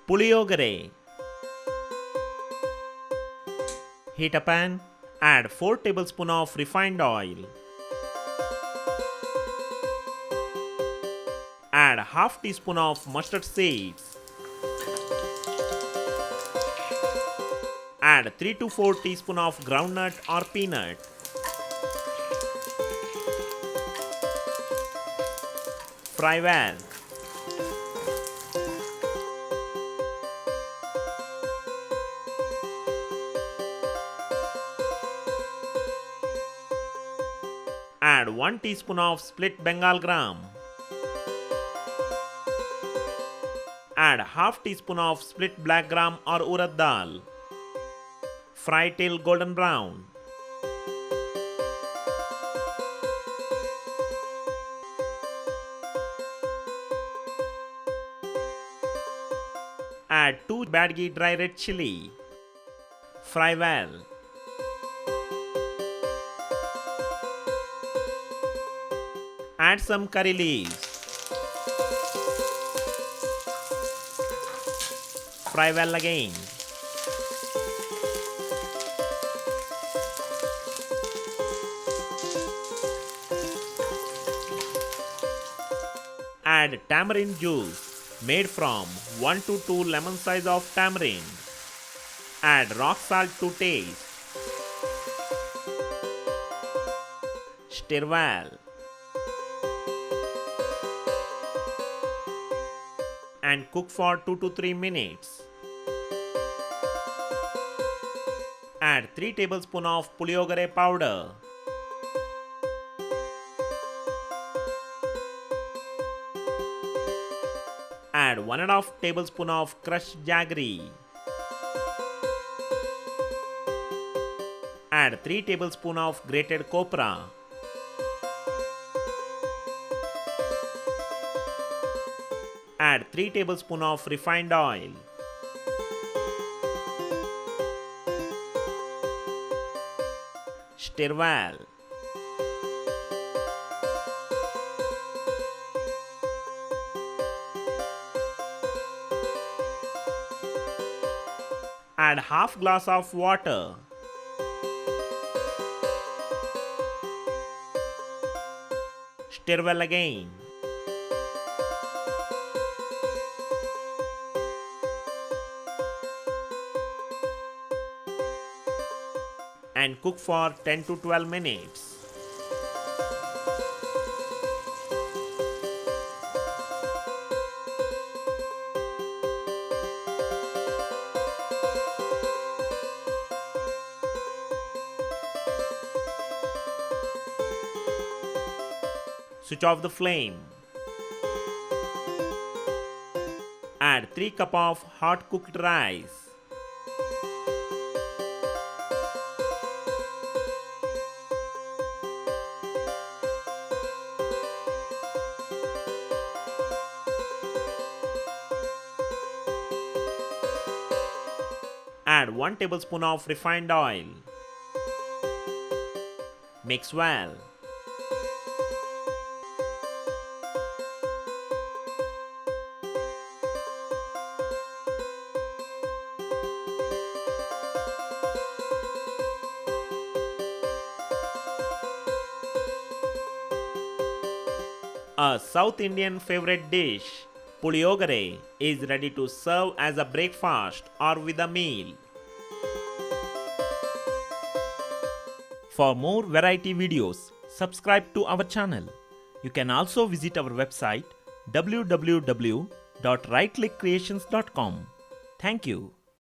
Puliyogare. Heat a pan. Add 4 tablespoons of refined oil. Add half teaspoon of mustard seeds. Add 3 to 4 teaspoons of groundnut or peanut. Fry well. Add 1 teaspoon of split Bengal gram. Add half teaspoon of split black gram or urad dal. Fry till golden brown. Add 2 byadagi dry red chilli. Fry well. Add some curry leaves. Fry well again. Add tamarind juice made from 1 to 2 lemon size of tamarind. Add rock salt to taste. Stir well. And cook for 2 to 3 minutes. Add 3 tablespoons of puliogare powder. Add 1½ tablespoon of crushed jaggery. Add 3 tablespoons of grated copra. Add 3 tablespoons of refined oil. Stir well. Add half glass of water. Stir well again. And cook for 10 to 12 minutes. Switch off the flame. Add 3 cups of hot cooked rice. Add 1 tablespoon of refined oil. Mix well. A South Indian favorite dish, Puliyogare, is ready to serve as a breakfast or with a meal. For more variety videos, subscribe to our channel. You can also visit our website www.rightclickcreations.com. Thank you.